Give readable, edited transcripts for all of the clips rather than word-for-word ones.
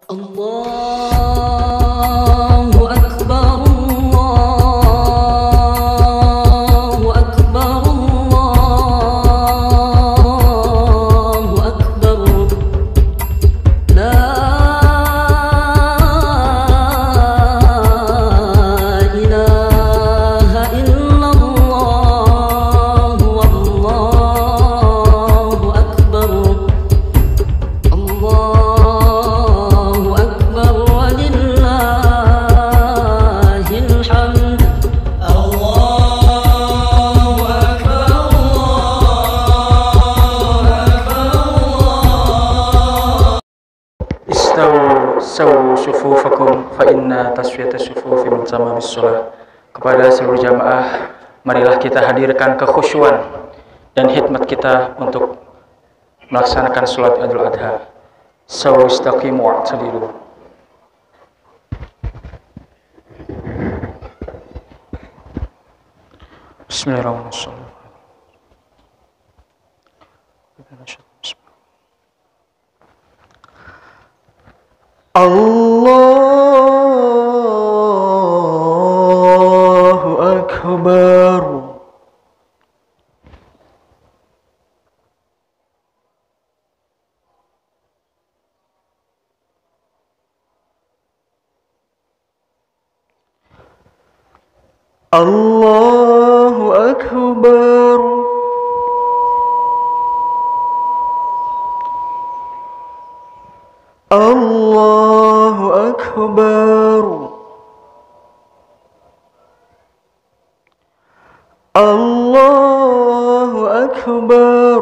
Allahu Akbar, Allahu Akbar, Allahu Akbar. La ilaha illallah, wallahu akbar. Allahu akbar walillahil hamd. Allahu akbar, Allahu akbar. Sawu sufufakum fa inna tasfiyata sufufi min tamamis shalah. Kepada seluruh jamaah, marilah kita hadirkan kekhusyuan dan hikmat kita untuk melaksanakan salat Idul Adha. Sawu istaqimu wa'tadilu. Bismillahirrahmanirrahim. Allahu Akbar. Allahu Akbar. Allahu Akbar. Allahu Akbar.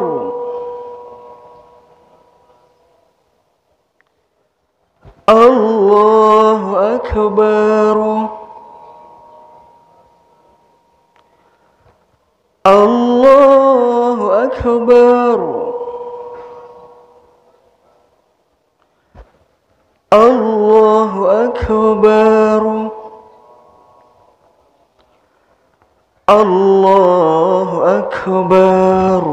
Allahu Akbar. Allahu Akbar. Allahu Akbar. Allahu Akbar.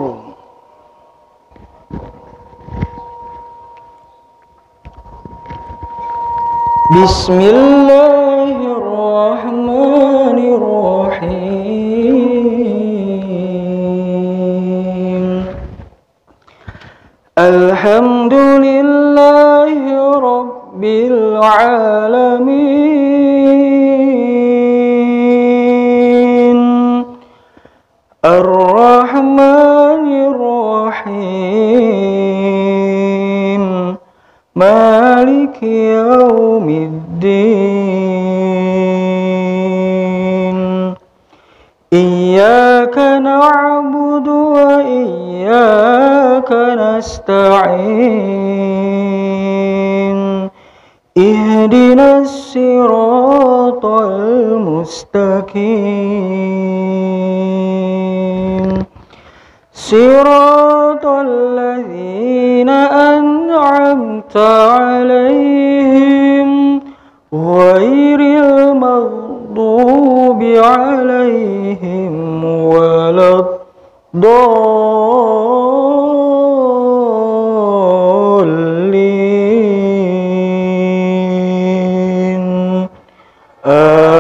Bismillahirrahmanirrahim. Alhamdulillahi Rabbil alamin. Ar-Rahmanir Rahim. Maliki yaumiddin. Iyyaka na'budu wa iyyaka nasta'in. Ihdinas siratal mustaqim. Siratal ladzina an'amta 'alaihim ghairil maghdubi 'alaihim waladdallin. Amin.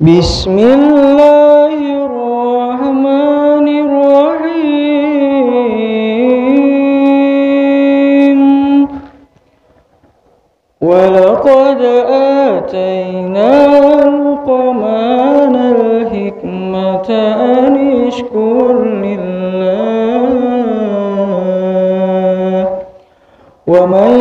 Bismillahirrahmanirrahim. Walaqad atayna Luqmana al-hikmata an yashkur lillah. Wa man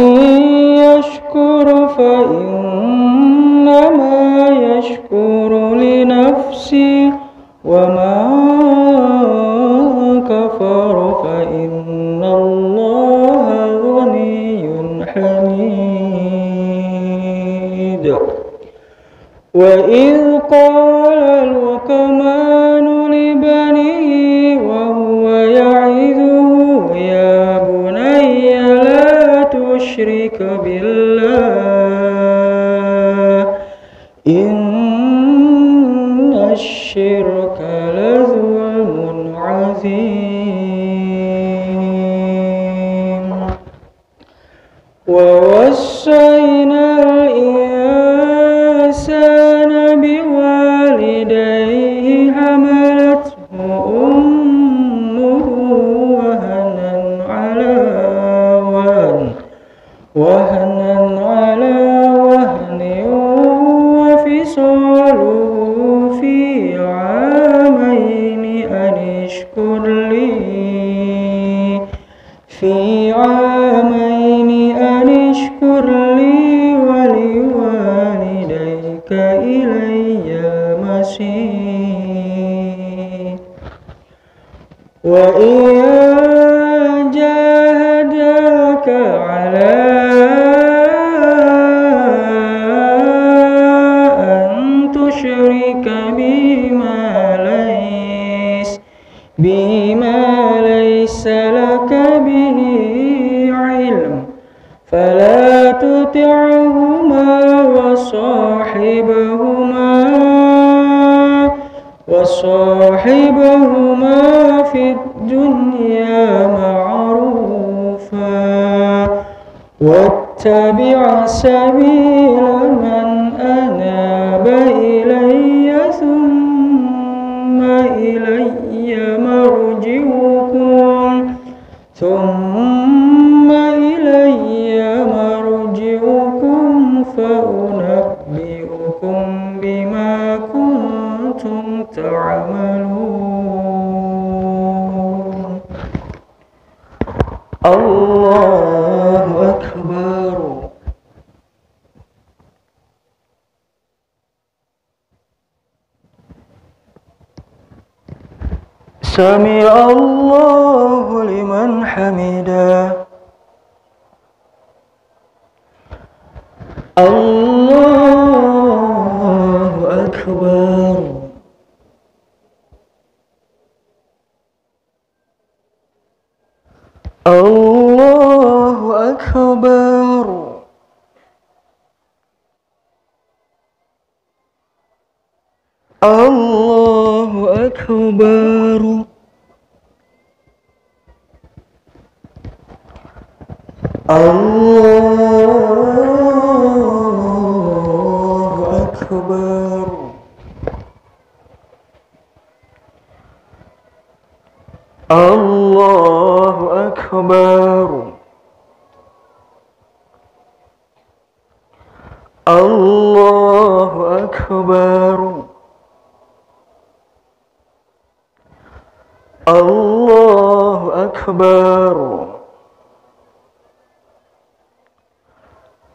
yashkur fa innama yashkuru li nafsi wa man kafara fa inna Allaha ghaniyyun hamid. Wa idh qala Luqmanu li banihi wa huwa ya'idhuhu ya bunayya la tushrik billah inna الشرك لظلم عظيم ووصينا الإنسان بوالديه حملته أمه وهنا على وهن وفصاله في عامين أن اشكر لي ولوالديك إلي المصير وإن جاهداك على أن تشرك بما ليس لك به علم فلا تطعهما وصاحبهما في الدنيا معروفا واتبع سبيل من أناب إلي ثم إلي مرجعكم فأنبئكم بما كنتم تعملون. الله أكبر. سمع الله لمن حمده. الله أكبر. الله أكبر. الله أكبر. الله أكبر. الله أكبر. الله أكبر. الله أكبر.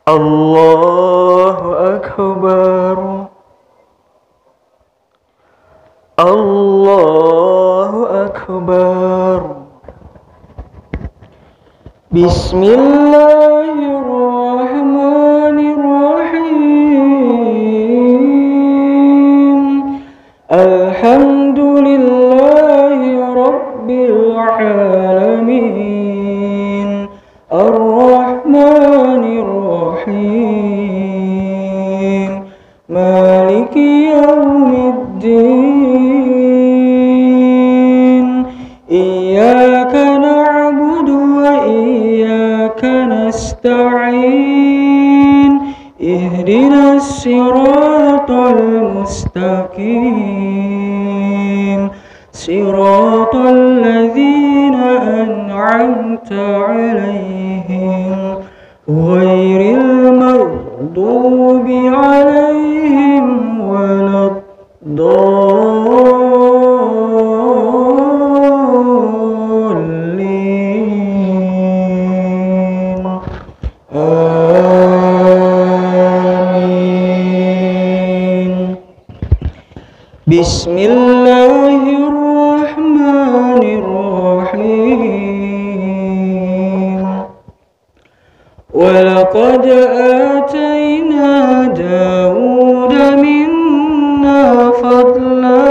الله أكبر. الله أكبر. بسم الله الرحمن الرحيم. الحمد لله رب العالمين الرحمن الرحيم مالك يوم الدين إياك نعبد وإياك نستعين اهدنا الصراط المستقيم صراط الذين أنعمت عليهم غير المغضوب عليهم ولا الضالين آمين. بسم الله الرحمن الرحيم. ولقد آتينا داود منا فضلا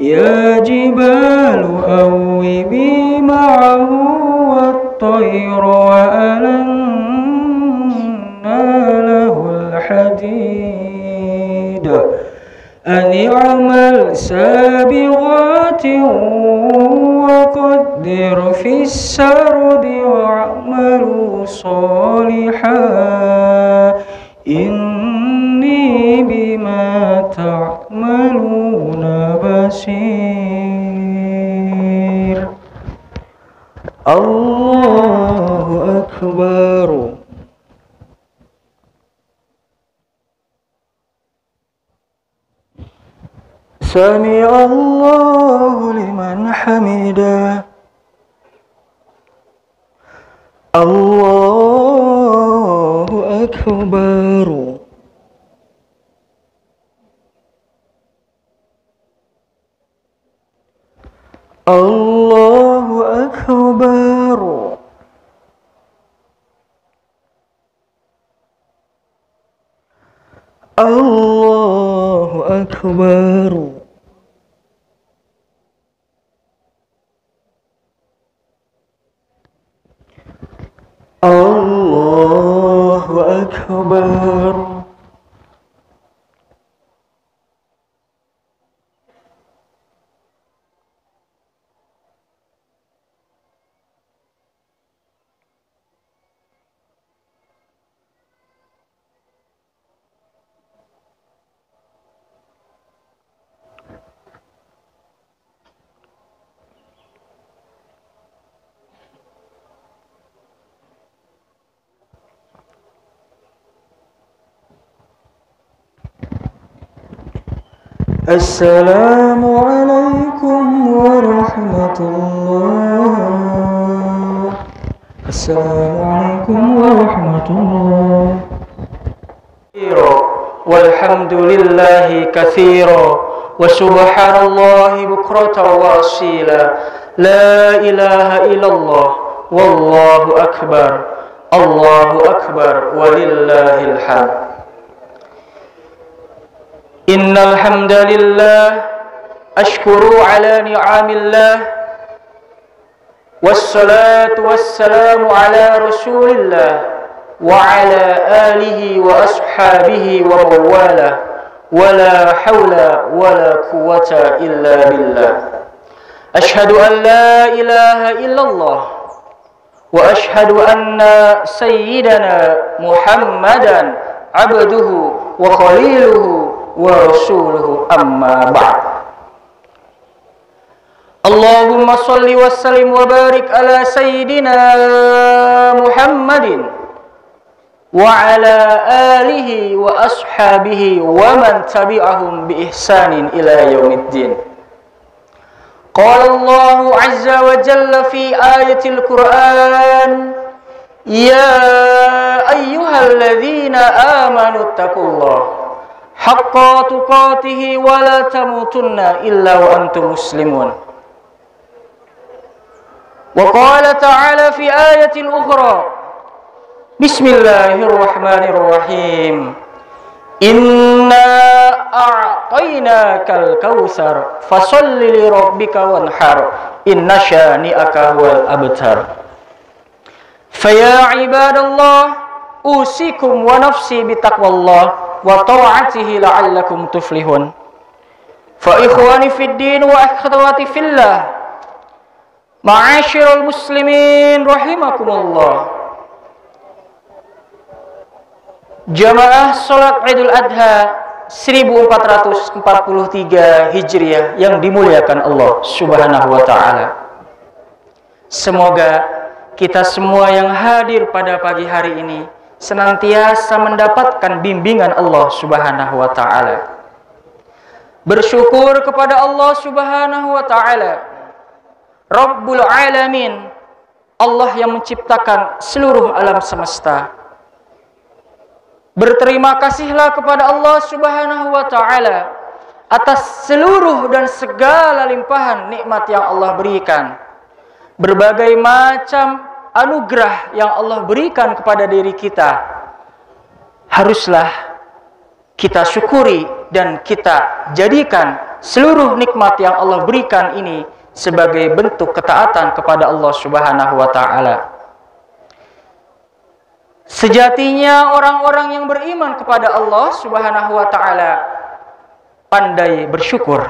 يا جبال أوبي معه والطير وألنا له الحديد أن اعمل سابغات وقدر في السرد واعملوا صالحا إني بما تعملون بصير. الله أكبر. سمع الله لمن حمده. الله أكبر. الله أكبر. الله أكبر. الله أكبر. السلام عليكم ورحمة الله. السلام عليكم ورحمة الله. والحمد لله كثيرا وسبحان الله بكرة وأصيلا لا إله إلا الله والله أكبر الله أكبر ولله الحمد. إن الحمد لله أشكر على نعم الله والصلاة والسلام على رسول الله وعلى آله وأصحابه ومن والاه ولا حول ولا قوة إلا بالله. أشهد أن لا إله إلا الله وأشهد أن سيدنا محمدا عبده وخليله ورسوله أما بعد. اللهم صل وسلم وبارك على سيدنا محمد وعلى آله وأصحابه ومن تبعهم بإحسان إلى يوم الدين. قال الله عز وجل في آية القرآن يا أيها الذين آمنوا اتقوا الله حق تقاته ولا تموتن إلا وأنتم مسلمون. وقال تعالى في آية أخرى بسم الله الرحمن الرحيم إنا أعطيناك الكوثر فصل لربك وانحر إن شانئك هو الأبتر. فيا عباد الله أوصيكم ونفسي بتقوى الله وطاعته لعلكم تفلحون. فإخواني في الدين وأخواتي في الله معاشر المسلمين رحمكم الله. Jamaah salat Idul Adha 1443 Hijriah yang dimuliakan Allah Subhanahu wa taala. Semoga kita semua yang hadir pada pagi hari ini senantiasa mendapatkan bimbingan Allah Subhanahu wa taala. Bersyukur kepada Allah Subhanahu wa taala, Rabbul Alamin, Allah yang menciptakan seluruh alam semesta. Berterima kasihlah kepada Allah Subhanahu wa taala atas seluruh dan segala limpahan nikmat yang Allah berikan. Berbagai macam anugerah yang Allah berikan kepada diri kita haruslah kita syukuri dan kita jadikan seluruh nikmat yang Allah berikan ini sebagai bentuk ketaatan kepada Allah Subhanahu wa taala. Sejatinya orang-orang yang beriman kepada Allah Subhanahu wa taala pandai bersyukur.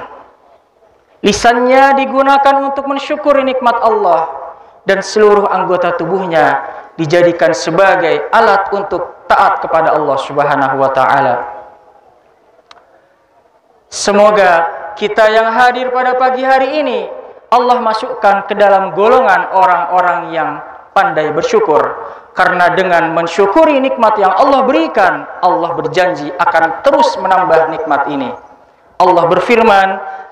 Lisannya digunakan untuk mensyukuri nikmat Allah, dan seluruh anggota tubuhnya dijadikan sebagai alat untuk taat kepada Allah Subhanahu wa taala. Semoga kita yang hadir pada pagi hari ini Allah masukkan ke dalam golongan orang-orang yang pandai bersyukur, karena dengan mensyukuri nikmat yang Allah berikan, Allah berjanji akan terus menambah nikmat ini. Allah berfirman,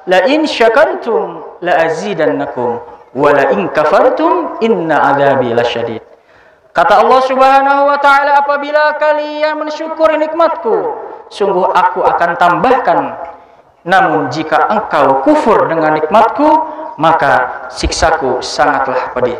la in syakartum la azidannakum wa la in kafartum inna adzabi lasyadid. Kata Allah Subhanahu wa taala, apabila kalian mensyukuri nikmatku, sungguh aku akan tambahkan. Namun jika engkau kufur dengan nikmatku, maka siksaku sangatlah pedih.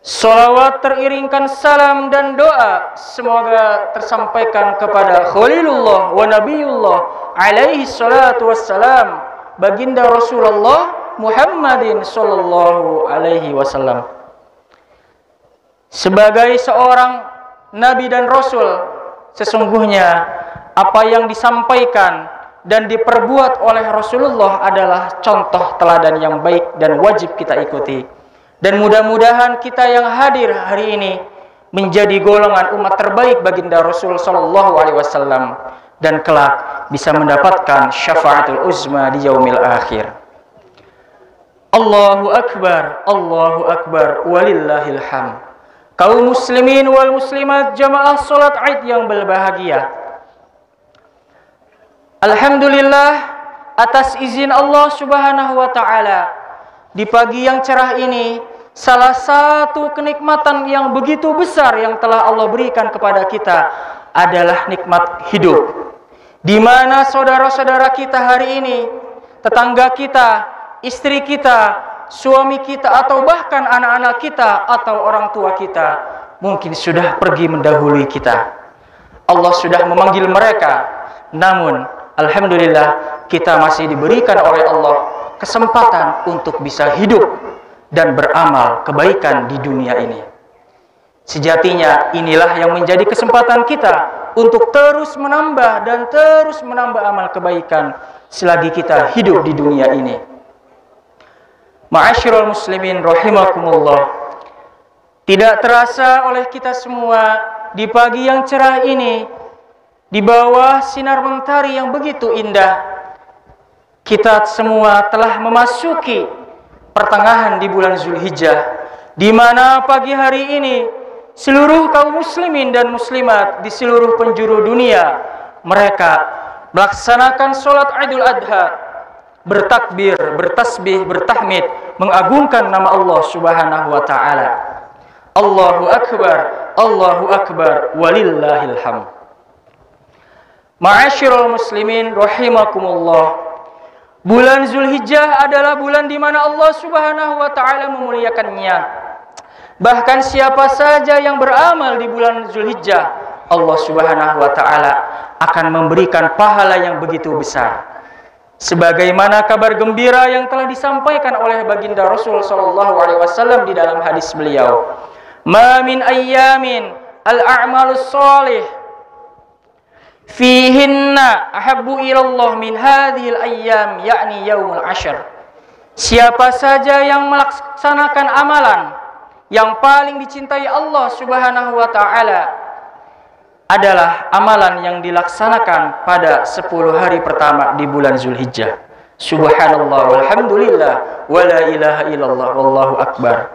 Salawat teriringkan salam dan doa semoga tersampaikan kepada Khalilullah wa Nabiullah alaihi salatu wassalam, baginda Rasulullah Muhammadin sallallahu alaihi wasallam. Sebagai seorang nabi dan rasul, sesungguhnya apa yang disampaikan dan diperbuat oleh Rasulullah adalah contoh teladan yang baik dan wajib kita ikuti. Dan mudah-mudahan kita yang hadir hari ini menjadi golongan umat terbaik baginda Rasul sallallahu alaihi wasallam, dan kelak bisa mendapatkan syafaatul uzma di yaumil akhir. Allahu akbar, walillahil hamd. Kaum muslimin wal muslimat jamaah salat Id yang berbahagia. Alhamdulillah atas izin Allah Subhanahu wa taala, di pagi yang cerah ini, salah satu kenikmatan yang begitu besar yang telah Allah berikan kepada kita adalah nikmat hidup. Di mana saudara-saudara kita hari ini, tetangga kita, istri kita, suami kita, atau bahkan anak-anak kita atau orang tua kita mungkin sudah pergi mendahului kita. Allah sudah memanggil mereka, namun alhamdulillah kita masih diberikan oleh Allah kesempatan untuk bisa hidup dan beramal kebaikan di dunia ini. Sejatinya inilah yang menjadi kesempatan kita untuk terus menambah dan terus menambah amal kebaikan selagi kita hidup di dunia ini. Ma'asyiral muslimin rahimakumullah, tidak terasa oleh kita semua di pagi yang cerah ini, di bawah sinar mentari yang begitu indah, kita semua telah memasuki pertengahan di bulan Zulhijjah, di mana pagi hari ini seluruh kaum muslimin dan muslimat di seluruh penjuru dunia mereka melaksanakan sholat Idul Adha, bertakbir, bertasbih, bertahmid, mengagungkan nama Allah Subhanahu wa taala. Allahu akbar, walillahil hamd. Ma'asyiral muslimin rahimakumullah, bulan Zulhijjah adalah bulan di mana Allah Subhanahu wa taala memuliakannya. Bahkan siapa saja yang beramal di bulan Zulhijjah, Allah Subhanahu wa taala akan memberikan pahala yang begitu besar. Sebagaimana kabar gembira yang telah disampaikan oleh baginda Rasul sallallahu alaihi wasallam di dalam hadis beliau, "Ma min ayyamin al-a'malus shalih fihinna ahabbu ilallah min hadhil ayyam, yakni yaumul ashar." Siapa saja yang melaksanakan amalan yang paling dicintai Allah Subhanahu wa taala adalah amalan yang dilaksanakan pada 10 hari pertama di bulan Zulhijjah. Subhanallah walhamdulillah wa la ilaha illallah wallahu akbar.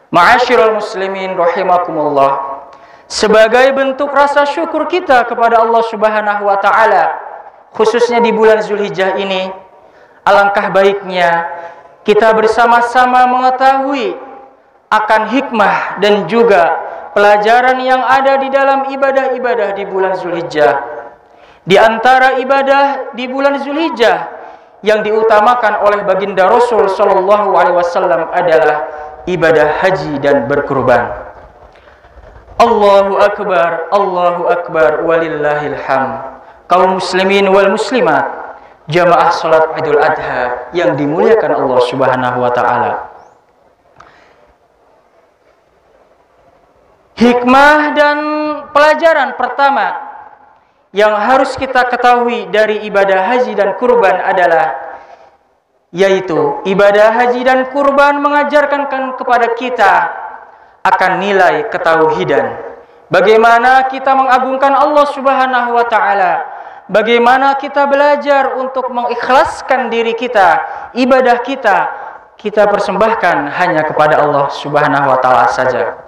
Ma'asyiral muslimin rahimakumullah, sebagai bentuk rasa syukur kita kepada Allah Subhanahu wa taala, khususnya di bulan Zulhijjah ini, alangkah baiknya kita bersama-sama mengetahui akan hikmah dan juga pelajaran yang ada di dalam ibadah-ibadah di bulan Zulhijjah. Di antara ibadah di bulan Zulhijjah yang diutamakan oleh baginda Rasul sallallahu alaihi wasallam adalah ibadah haji dan berkurban. Allahu akbar, walillahil hamd. Kaum muslimin wal muslimat, jamaah salat Idul Adha yang dimuliakan Allah Subhanahu wa taala. Hikmah dan pelajaran pertama yang harus kita ketahui dari ibadah haji dan kurban adalah, yaitu ibadah haji dan kurban mengajarkan kepada kita akan nilai ketauhidan. Bagaimana kita mengagungkan Allah Subhanahu wa taala, bagaimana kita belajar untuk mengikhlaskan diri kita, ibadah kita persembahkan hanya kepada Allah Subhanahu wa taala saja.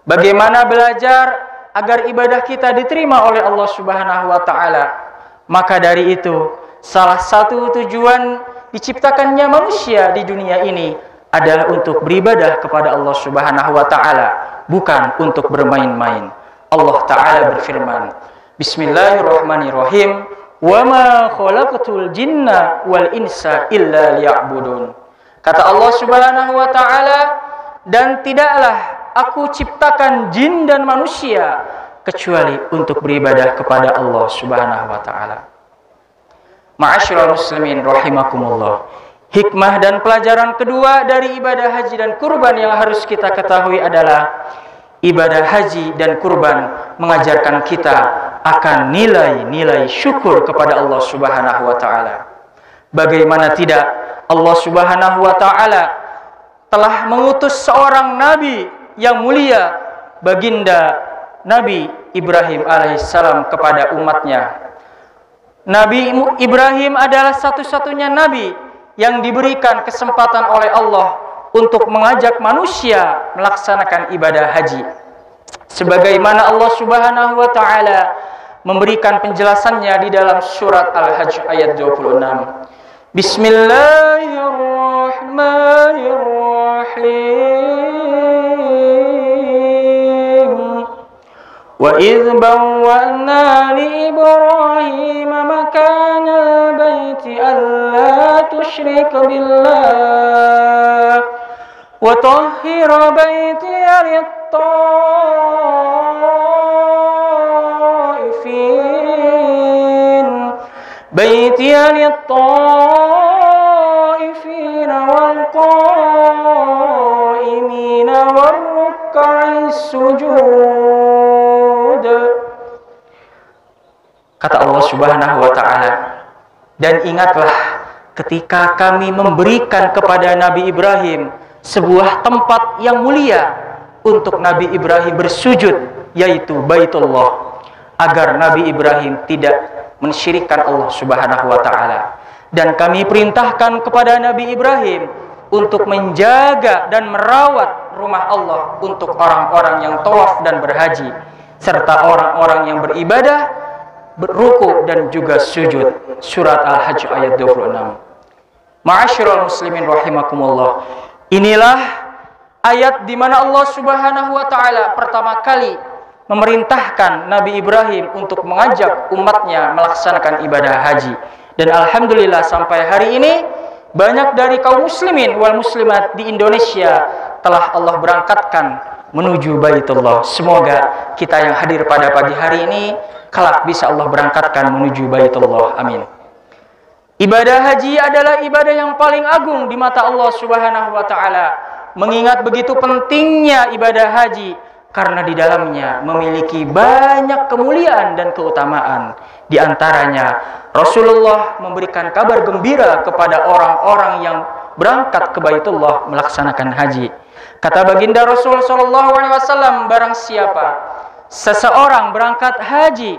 Bagaimana belajar agar ibadah kita diterima oleh Allah Subhanahu wa taala. Maka dari itu, salah satu tujuan diciptakannya manusia di dunia ini adalah untuk beribadah kepada Allah Subhanahu wa taala, bukan untuk bermain-main. Allah taala berfirman, Bismillahirrahmanirrahim, "Wa ma khalaqtul jinna wal insa illa liya'budun." Kata Allah Subhanahu wa taala, dan tidaklah aku ciptakan jin dan manusia kecuali untuk beribadah kepada Allah Subhanahu wa taala. Ma'asyiral muslimin rahimakumullah. Hikmah dan pelajaran kedua dari ibadah haji dan kurban yang harus kita ketahui adalah ibadah haji dan kurban mengajarkan kita akan nilai-nilai syukur kepada Allah Subhanahu wa taala. Bagaimana tidak, Allah Subhanahu wa taala telah mengutus seorang nabi yang mulia, baginda Nabi Ibrahim alaihissalam kepada umatnya. Nabi Ibrahim adalah satu-satunya nabi yang diberikan kesempatan oleh Allah untuk mengajak manusia melaksanakan ibadah haji. Sebagaimana Allah Subhanahu wa taala memberikan penjelasannya di dalam surat Al-Hajj ayat 26. Bismillahirrahmanirrahim. Wa idh bawwa'na li Ibrahim makana baiti alla tusyrik billah wa tahhir baitiya lit-ta'ifin wal qa'imin war ruk'is sujud. Kata Allah Subhanahu wa taala, dan ingatlah ketika kami memberikan kepada Nabi Ibrahim sebuah tempat yang mulia untuk Nabi Ibrahim bersujud, yaitu Baitullah, agar Nabi Ibrahim tidak mensyirikkan Allah Subhanahu wa taala. Dan kami perintahkan kepada Nabi Ibrahim untuk menjaga dan merawat rumah Allah untuk orang-orang yang tawaf dan berhaji, serta orang-orang yang beribadah, berruku dan juga sujud. Surat Al-Hajj ayat 26. Ma'asyiral muslimin rahimakumullah. Inilah ayat di mana Allah Subhanahu wa taala pertama kali memerintahkan Nabi Ibrahim untuk mengajak umatnya melaksanakan ibadah haji. Dan alhamdulillah sampai hari ini banyak dari kaum muslimin wal muslimat di Indonesia telah Allah berangkatkan menuju Baitullah. Semoga kita yang hadir pada pagi hari ini kelak bisa Allah berangkatkan menuju Baitullah. Amin. Ibadah haji adalah ibadah yang paling agung di mata Allah Subhanahu wa taala. Mengingat begitu pentingnya ibadah haji karena di dalamnya memiliki banyak kemuliaan dan keutamaan. Di antaranya Rasulullah memberikan kabar gembira kepada orang-orang yang berangkat ke Baitullah melaksanakan haji. Kata baginda Rasul sallallahu alaihi wasallam, barang siapa seseorang berangkat haji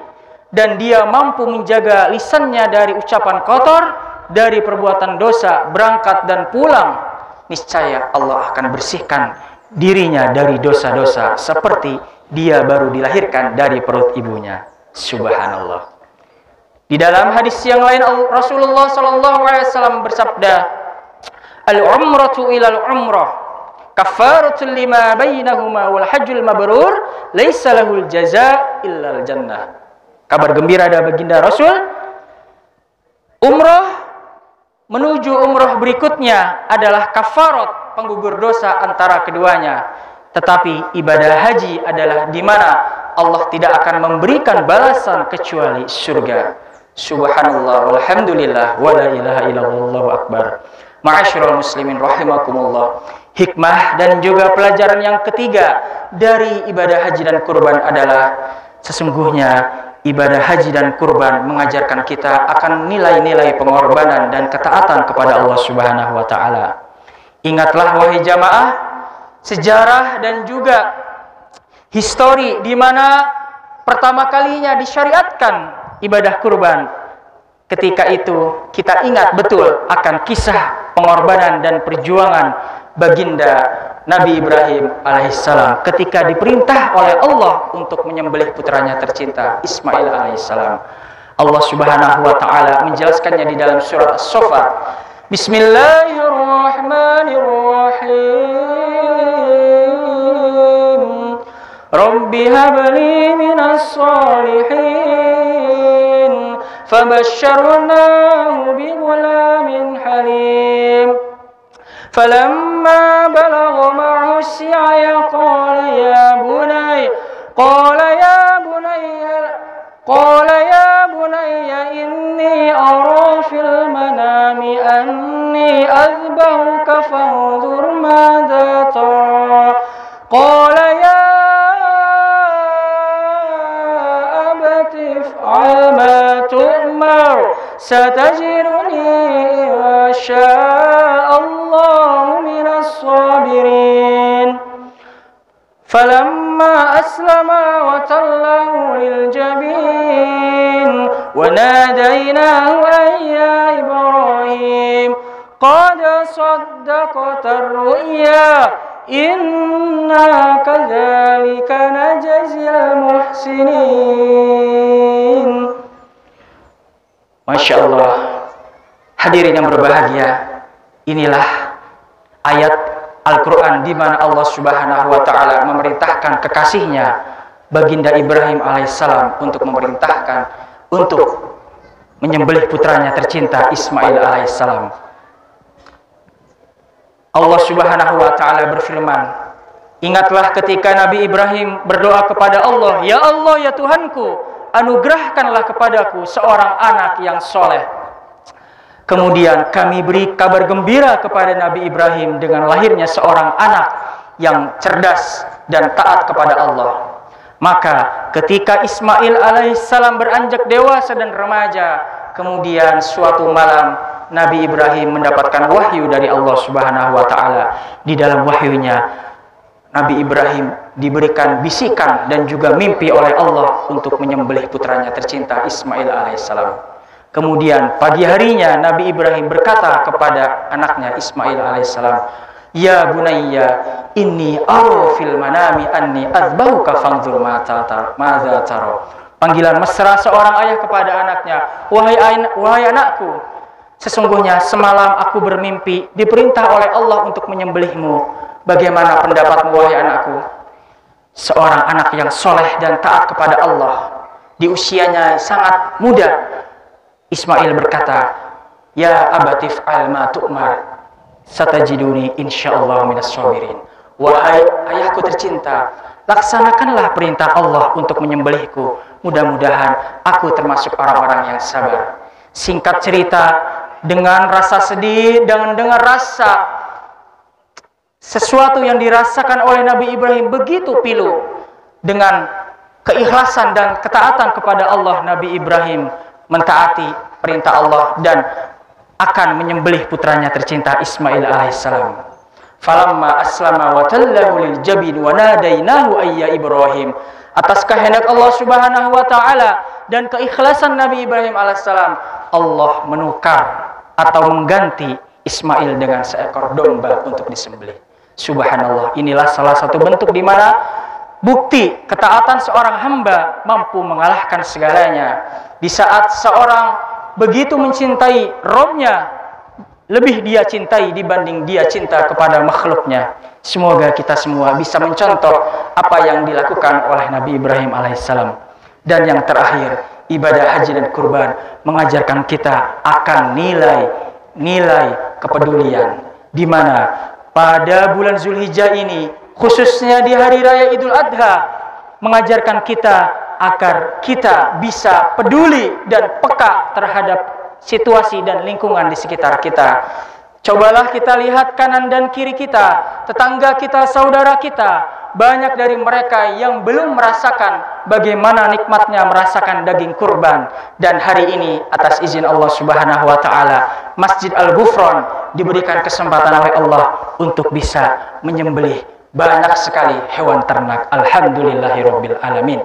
dan dia mampu menjaga lisannya dari ucapan kotor, dari perbuatan dosa, berangkat dan pulang, niscaya Allah akan bersihkan dirinya dari dosa-dosa seperti dia baru dilahirkan dari perut ibunya. Subhanallah. Di dalam hadis yang lain Rasulullah sallallahu alaihi wasallam bersabda, "Al-umratu ilal umrah kafaratul lima bainahuma wal hajjul mabrur laisa lahul jazaa illal jannah." Kabar gembira dari baginda Rasul, umrah menuju umrah berikutnya adalah kafarat, penggugur dosa antara keduanya. Tetapi ibadah haji adalah di mana Allah tidak akan memberikan balasan kecuali surga. Subhanallah walhamdulillah wa la ilaha illallah wallahu akbar. Ma'asyiral muslimin rahimakumullah. Hikmah dan juga pelajaran yang ketiga dari ibadah haji dan kurban adalah sesungguhnya ibadah haji dan kurban mengajarkan kita akan nilai-nilai pengorbanan dan ketaatan kepada Allah Subhanahu wa taala. Ingatlah wahai jamaah, sejarah dan juga histori di mana pertama kalinya disyariatkan ibadah kurban. Ketika itu kita ingat betul akan kisah pengorbanan dan perjuangan baginda Nabi Ibrahim alaihissalam ketika diperintah oleh Allah untuk menyembelih putranya tercinta Ismail alaihissalam. Allah Subhanahu wa taala menjelaskannya di dalam surat As-Saffat. Bismillahirrahmanirrahim. Rabbi habli minas salihin. Fabashsharnahu bi ghulamin halim. فلما بلغ معه السعي قال يا بني إني أرى في المنام أني أذبحك فانظر ماذا ترى قال يا أبت افعل ما تؤمر ستجدني إن شاء الله من الصابرين فلما أسلما وتله للجبين وناديناه أن يا إبراهيم قد صدقت الرؤيا إنا كذلك نجزي المحسنين. Masya Allah, hadirin yang berbahagia, inilah ayat Al-Quran di mana Allah Subhanahu wa taala memerintahkan kekasihnya baginda Ibrahim alaihissalam untuk memerintahkan untuk menyembelih putranya tercinta Ismail alaihissalam. Allah Subhanahu wa taala berfirman, ingatlah ketika Nabi Ibrahim berdoa kepada Allah, ya Allah ya Tuhanku, anugerahkanlah kepadaku seorang anak yang soleh. Kemudian kami beri kabar gembira kepada Nabi Ibrahim dengan lahirnya seorang anak yang cerdas dan taat kepada Allah. Maka ketika Ismail alaihissalam beranjak dewasa dan remaja, kemudian suatu malam Nabi Ibrahim mendapatkan wahyu dari Allah Subhanahu wa taala. Di dalam wahyunya Nabi Ibrahim diberikan bisikan dan juga mimpi oleh Allah untuk menyembelih putranya tercinta Ismail alaihissalam. Kemudian pagi harinya Nabi Ibrahim berkata kepada anaknya Ismail alaihissalam, ya bunayya inni ara fil manami anni azbahuka fanzur madza tara. Panggilan mesra seorang ayah kepada anaknya, wahai anakku, sesungguhnya semalam aku bermimpi diperintah oleh Allah untuk menyembelihmu. Bagaimana pendapatmu wahai anakku? Seorang anak yang soleh dan taat kepada Allah di usianya sangat muda, Ismail berkata, ya abatif al ma tu'mar satajiduni insyaallah minas sabirin. Wahai ayahku tercinta, laksanakanlah perintah Allah untuk menyembelihku. Mudah-mudahan aku termasuk orang-orang yang sabar. Singkat cerita, dengan rasa sedih, dengan rasa sesuatu yang dirasakan oleh Nabi Ibrahim begitu pilu, dengan keikhlasan dan ketaatan kepada Allah, Nabi Ibrahim mentaati perintah Allah dan akan menyembelih putranya tercinta Ismail alaihissalam. Falamma aslama wa tallahu lil jabin wa nadainahu ayya Ibrahim. Atas kehendak Allah Subhanahu wa taala dan keikhlasan Nabi Ibrahim alaihissalam, Allah menukar atau mengganti Ismail dengan seekor domba untuk disembelih. Subhanallah, inilah salah satu bentuk di mana bukti ketaatan seorang hamba mampu mengalahkan segalanya. Di saat seorang begitu mencintai Robnya, lebih dia cintai dibanding dia cinta kepada makhluknya. Semoga kita semua bisa mencontoh apa yang dilakukan oleh Nabi Ibrahim alaihissalam. Dan yang terakhir, ibadah haji dan kurban mengajarkan kita akan nilai kepedulian, di mana pada bulan Zulhijjah ini, khususnya di hari raya Idul Adha, mengajarkan kita agar kita bisa peduli dan peka terhadap situasi dan lingkungan di sekitar kita. Cobalah kita lihat kanan dan kiri kita, tetangga kita, saudara kita, banyak dari mereka yang belum merasakan bagaimana nikmatnya merasakan daging kurban. Dan hari ini atas izin Allah Subhanahu wa taala, Masjid Al-Ghufran diberikan kesempatan oleh Allah untuk bisa menyembelih banyak sekali hewan ternak. Alhamdulillahirabbil alamin.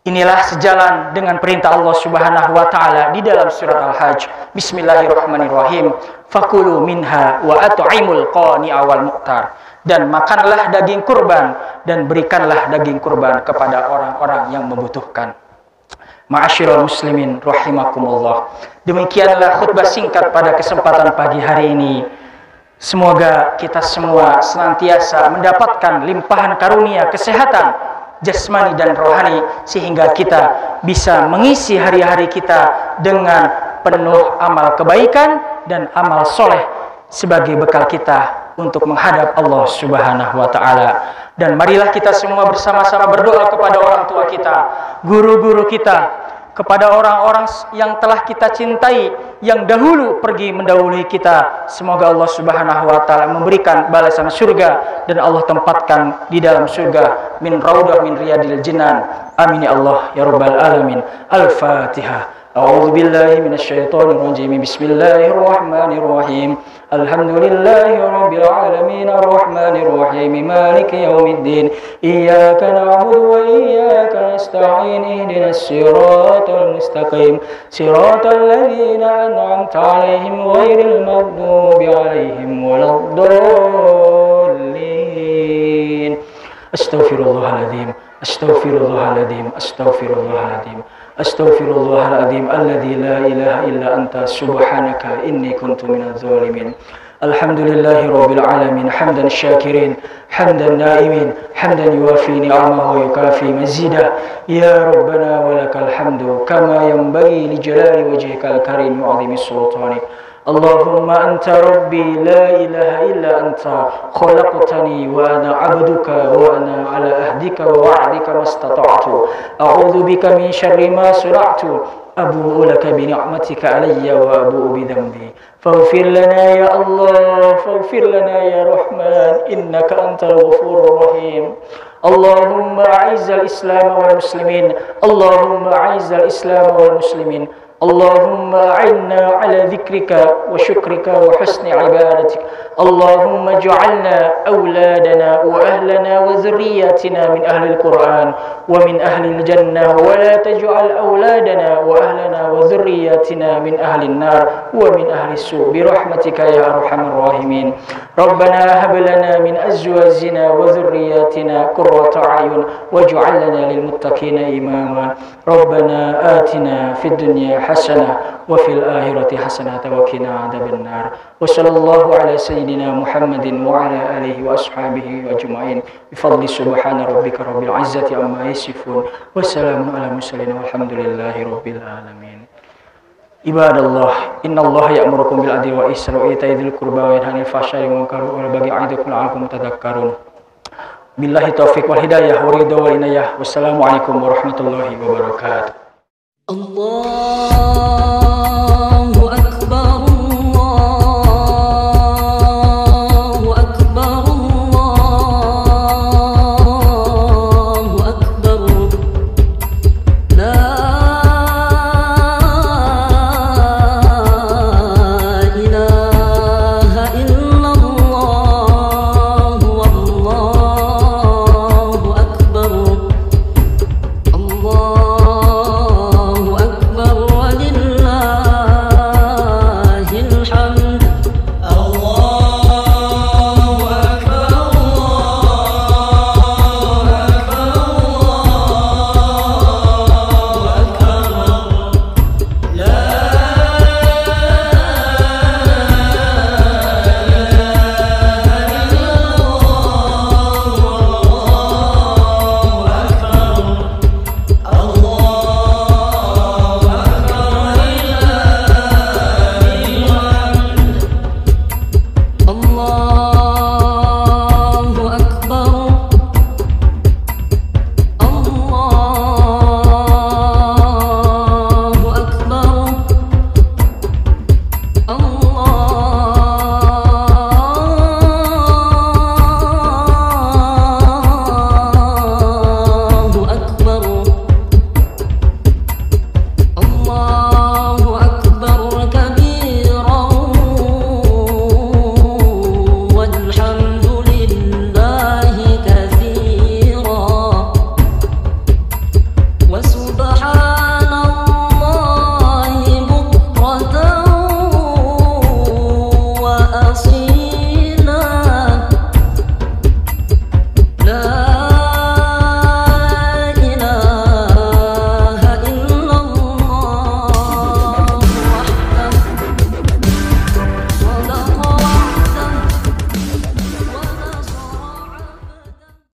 Inilah sejalan dengan perintah Allah Subhanahu wa taala di dalam surat Al-Hajj. Bismillahirrahmanirrahim. Fakulu minha wa at'imul qani'a wal mu'tar. Dan makanlah daging kurban dan berikanlah daging kurban kepada orang-orang yang membutuhkan. Ma'asyiral muslimin rahimakumullah. Demikianlah khutbah singkat pada kesempatan pagi hari ini. Semoga kita semua senantiasa mendapatkan limpahan karunia kesehatan jasmani dan rohani, sehingga kita bisa mengisi hari-hari kita dengan penuh amal kebaikan dan amal soleh sebagai bekal kita untuk menghadap Allah Subhanahu wa taala. Dan marilah kita semua bersama-sama berdoa kepada orang tua kita, guru-guru kita, kepada orang-orang yang telah kita cintai, yang dahulu pergi mendahului kita. Semoga Allah Subhanahu wa taala memberikan balasan surga dan Allah tempatkan di dalam surga min raudah min riyadil jinan. Amin ya Allah ya rabbal alamin. Al-Fatihah. A'udzu billahi minasyaitonir rajim. Bismillahirrahmanirrahim. Alhamdulillahi rabbil alamin arrahmanir rahim maliki yaumiddin. Iyyaka na'budu wa iyyaka nasta'in ihdinas siratal mustaqim siratal ladzina an'amta 'alaihim ghairil maghdubi 'alaihim waladdallin. Astaghfirullahaladzim. Astaghfirullahaladzim. Astaghfirullahaladzim. Astaghfirullahaladzim alladzi la ilaha illa anta subhanaka inni kuntu minadz zalimin. Alhamdulillahi rabbil alamin hamdan syakirin hamdan naimin hamdan yuwafi ni'amahu wa yukafi mazidah. Ya rabbana walakal hamdu kama yanbaghi li jalali wajhikal karim wa 'azimi sultanik. Allahumma anta rabbi la ilaha illa anta khalaqtani wa ana 'abduka wa ana 'ala ahdika wa wa'dika mastata'tu. A'udzu bika min syarri ma sana'tu. Abu'u laka bi ni'matika 'alayya wa abu'u bi dhanbi. Faghfir lana ya Allah, faghfir lana ya Rahman, innaka antal ghafurur rahim. Allahumma a'izzal Islam wal muslimin. Allahumma a'izzal Islam wal muslimin. اللهم أعنا على ذكرك وشكرك وحسن عبادتك. اللهم اجعلنا أولادنا وأهلنا وذرياتنا من أهل القرآن ومن أهل الجنة، ولا تجعل أولادنا وأهلنا وذرياتنا من أهل النار ومن أهل السوء برحمتك يا أرحم الراحمين. ربنا هب لنا من أزواجنا وذرياتنا قرة أعين واجعلنا للمتقين إماما. ربنا آتنا في الدنيا حسنة وفي الآخرة حسنة وقنا عذاب النار. وصلى الله على سيدنا محمد وعلى آله وأصحابه أجمعين بفضل سبحان ربك رب العزة عما يصفون وسلام على المرسلين والحمد لله رب العالمين. Ibadallah, innallaha ya'murukum bil adli wal ihsani wa ita'i dzil qurba wa yanha 'anil fahsya'i wal munkari wal baghi ya'idukum la'allakum tadhakkarun. Billahi taufiq wal hidayah wa ridha wal inayah. Wassalamualaikum warahmatullahi wabarakatuh. Allah